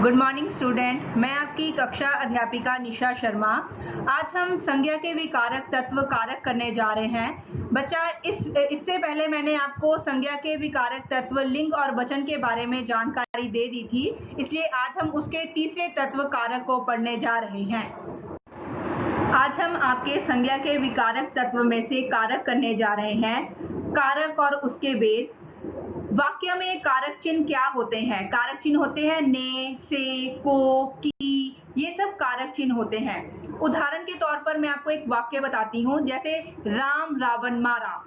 Good morning student, मैं आपकी कक्षा अध्यापिका निशा शर्मा। आज हम संज्ञा के विकारक तत्व कारक करने जा रहे हैं। बच्चा इससे पहले मैंने आपको संज्ञा के विकारक तत्व लिंग और वचन के बारे में जानकारी दे दी थी, इसलिए आज हम उसके तीसरे तत्व कारक को पढ़ने जा रहे हैं। आज हम आपके संज्ञा के विकारक तत्व में से कारक करने जा रहे हैं। कारक और उसके भेद। वाक्य में कारक चिन्ह क्या होते हैं? कारक चिन्ह होते हैं ने, से, को, की, ये सब कारक चिन्ह होते हैं। उदाहरण के तौर पर मैं आपको एक वाक्य बताती हूँ, जैसे राम रावण मारा।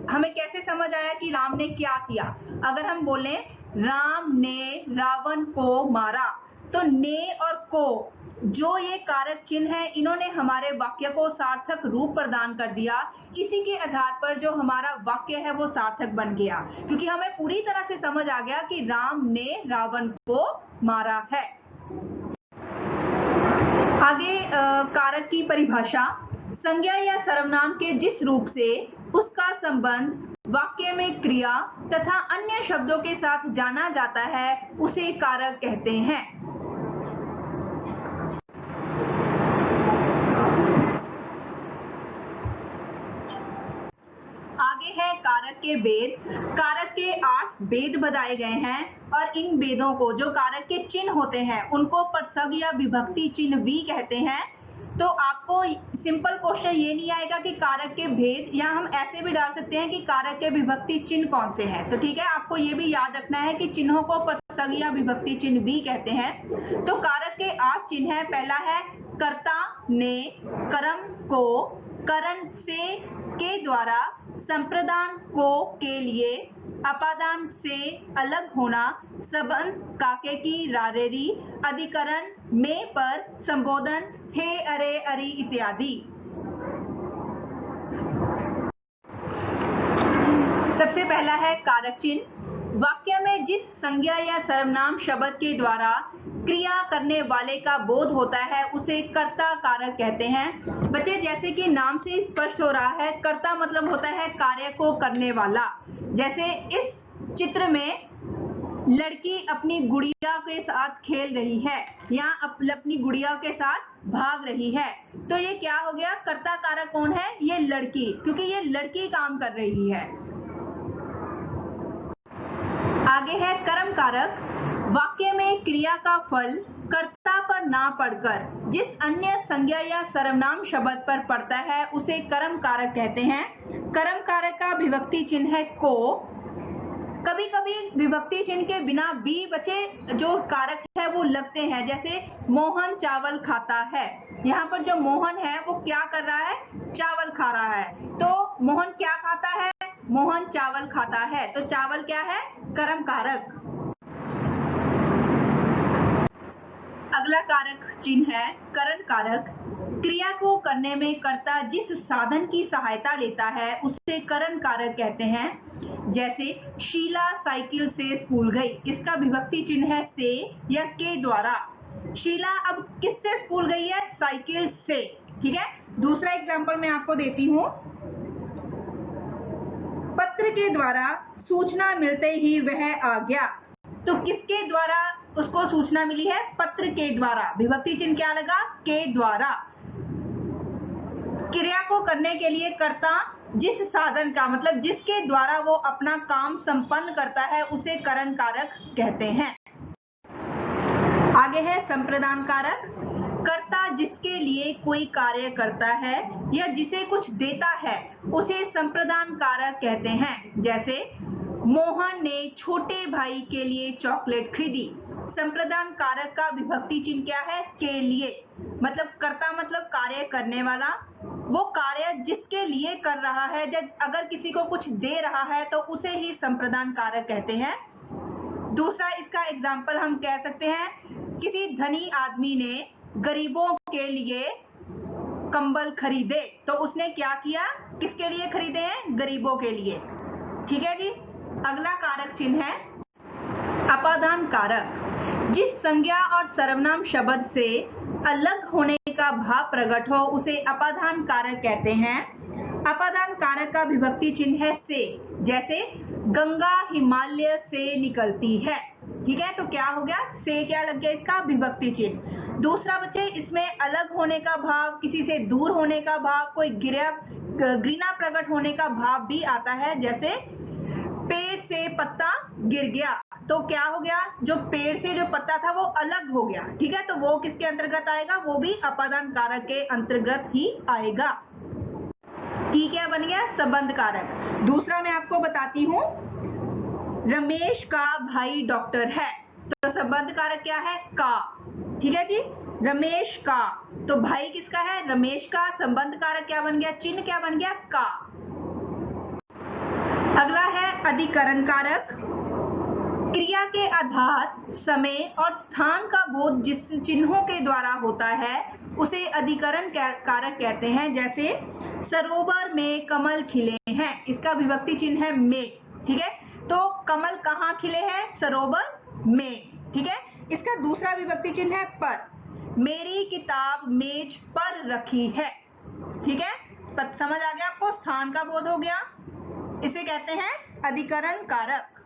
हमें कैसे समझ आया कि राम ने क्या किया? अगर हम बोलें राम ने रावण को मारा, तो ने और को जो ये कारक चिन्ह है, इन्होंने हमारे वाक्य को सार्थक रूप प्रदान कर दिया। इसी के आधार पर जो हमारा वाक्य है वो सार्थक बन गया, क्योंकि हमें पूरी तरह से समझ आ गया कि राम ने रावण को मारा है। आगे कारक की परिभाषा। संज्ञा या सर्वनाम के जिस रूप से उसका संबंध वाक्य में क्रिया तथा अन्य शब्दों के साथ जाना जाता है, उसे कारक कहते हैं। आगे है कारक के भेद। कारक के 8 भेद बताए गए हैं और इन भेदों को, जो कारक के चिन्ह होते हैं, उनको परसव या विभक्ति चिन्ह भी कहते हैं। तो आपको सिंपल क्वेश्चन ये नहीं आएगा कि कारक के भेद, या हम ऐसे भी डाल सकते हैं कि कारक के विभक्ति चिन्ह कौन से हैं। तो ठीक है, आपको ये भी याद रखना है कि चिन्हों को परसव या विभक्ति चिन्ह भी कहते हैं। तो कारक के 8 चिन्ह है। पहला है कर्ता ने, कर्म को, करण से, के द्वारा, संप्रदान को, के लिए, अपादान से, अलग होना, संबंध, काके की, रारेरी, अधिकरण, में, पर, संबोधन, हे, अरे, अरि इत्यादि। सबसे पहला है कारक चिन्ह। वाक्य में जिस संज्ञा या सर्वनाम शब्द के द्वारा क्रिया करने वाले का बोध होता है, उसे कर्ता कारक कहते हैं। बच्चे, जैसे कि नाम से स्पष्ट हो रहा है, कर्ता मतलब होता है कार्य को करने वाला। जैसे इस चित्र में लड़की अपनी गुड़िया के साथ खेल रही है या अपनी गुड़िया के साथ भाग रही है, तो ये क्या हो गया? कर्ता कारक कौन है? ये लड़की, क्योंकि ये लड़की काम कर रही है। आगे है कर्म कारक। वाक्य में क्रिया का फल कर्ता पर ना पड़कर जिस अन्य संज्ञा या सर्वनाम शब्द पर पड़ता है, उसे कर्म कारक कहते हैं। कर्म कारक का विभक्ति चिन्ह है को। कभी कभी विभक्ति चिन्ह के बिना भी बच्चे जो कारक है वो लगते हैं, जैसे मोहन चावल खाता है। यहाँ पर जो मोहन है वो क्या कर रहा है? चावल खा रहा है। तो मोहन क्या खाता है? मोहन चावल खाता है। तो चावल क्या है? कर्म कारक। अगला कारक चिन्ह है करण कारक। क्रिया को करने में कर्ता जिस साधन की सहायता लेता है, उसे करण कारक कहते हैं। जैसे शीला साइकिल से स्कूल गई, इसका विभक्ति चिन्ह है से या के द्वारा। शीला अब किससे स्कूल गई है? साइकिल से। ठीक है, दूसरा एग्जाम्पल मैं आपको देती हूँ। पत्र के द्वारा सूचना मिलते ही वह आ गया। तो किसके द्वारा उसको सूचना मिली है? पत्र के द्वारा। विभक्ति चिन्ह क्या लगा? के द्वारा। क्रिया को करने के लिए कर्ता जिस साधन का, मतलब जिसके द्वारा वो अपना काम संपन्न करता है, उसे करण कारक कहते हैं। आगे है संप्रदान कारक। कर्ता जिसके लिए कोई कार्य करता है या जिसे कुछ देता है, उसे संप्रदान कारक कहते हैं। जैसे मोहन ने छोटे भाई के लिए चॉकलेट खरीदी। संप्रदान कारक का विभक्ति चिन्ह क्या है? के लिए। मतलब कर्ता मतलब कार्य करने वाला, वो कार्य जिसके लिए कर रहा है, जब अगर किसी को कुछ दे रहा है तो उसे ही संप्रदान कारक कहते हैं। दूसरा इसका एग्जाम्पल हम कह सकते हैं, किसी धनी आदमी ने गरीबों के लिए कंबल खरीदे, तो उसने क्या किया? किसके लिए खरीदे हैं? गरीबों के लिए। ठीक है जी। अगला कारक चिन्ह है अपादान कारक। जिस संज्ञा और सर्वनाम शब्द से अलग होने का भाव प्रकट हो, उसे अपादान कारक कहते हैं। अपादान कारक का विभक्ति चिन्ह है से। जैसे गंगा हिमालय से निकलती है। ठीक है, तो क्या हो गया, से क्या लग गया इसका, विभक्ति चिन्ह। दूसरा बच्चे, इसमें अलग होने का भाव, किसी से दूर होने का भाव, कोई घृणा प्रकट होने का भाव भी आता है। जैसे पेड़ से पत्ता गिर गया, तो क्या हो गया, जो पेड़ से जो पत्ता था वो अलग हो गया। ठीक है, तो वो किसके अंतर्गत आएगा, वो भी अपादान कारक के अंतर्गत ही आएगा। ठीक है, बन गया संबंध कारक। दूसरा मैं आपको बताती हूँ, रमेश का भाई डॉक्टर है, तो संबंध कारक क्या है, का। ठीक है जी, रमेश का, तो भाई किसका है, रमेश का, संबंध कारक क्या बन गया, चिन्ह क्या बन गया, का। अगला है अधिकरण कारक। क्रिया के आधार, समय और स्थान का बोध जिस चिन्हों के द्वारा होता है उसे अधिकरण कारक कहते हैं। जैसे सरोवर में कमल खिले हैं, इसका विभक्ति चिन्ह है में। ठीक है, तो कमल कहाँ खिले हैं, सरोवर में। ठीक है, इसका दूसरा विभक्ति चिन्ह है पर। मेरी किताब मेज पर रखी है। ठीक है, समझ आ गया आपको, स्थान का बोध हो गया, इसे कहते हैं अधिकरण कारक।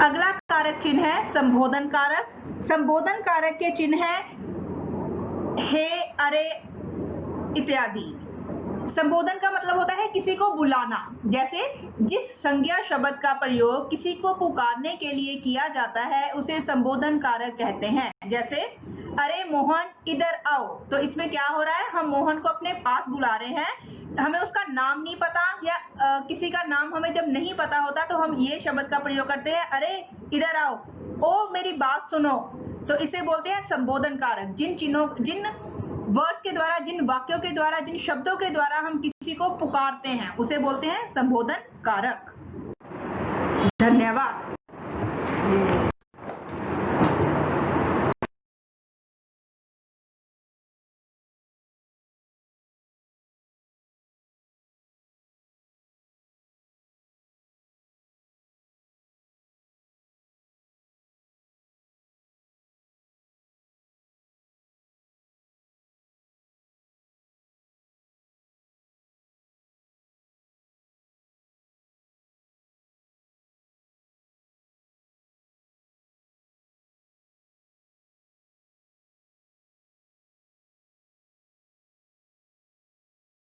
अगला कारक चिन्ह है संबोधन कारक। संबोधन कारक के चिन्ह है हे, अरे इत्यादि। संबोधन का मतलब होता है किसी को बुलाना। जैसे जिस संज्ञा शब्द का प्रयोग किसी को पुकारने के लिए किया जाता है उसे संबोधन कारक कहते हैं। जैसे अरे मोहन इधर आओ, तो इसमें क्या हो रहा है, हम मोहन को अपने पास बुला रहे हैं, हमें उसका नाम नहीं पता या किसी का नाम हमें जब नहीं पता होता तो हम ये शब्द का प्रयोग करते हैं, अरे इधर आओ, ओ मेरी बात सुनो, तो इसे बोलते हैं संबोधन कारक। जिन वर्ड्स के द्वारा, जिन वाक्यों के द्वारा, जिन शब्दों के द्वारा हम किसी को पुकारते हैं उसे बोलते हैं संबोधन कारक। धन्यवाद।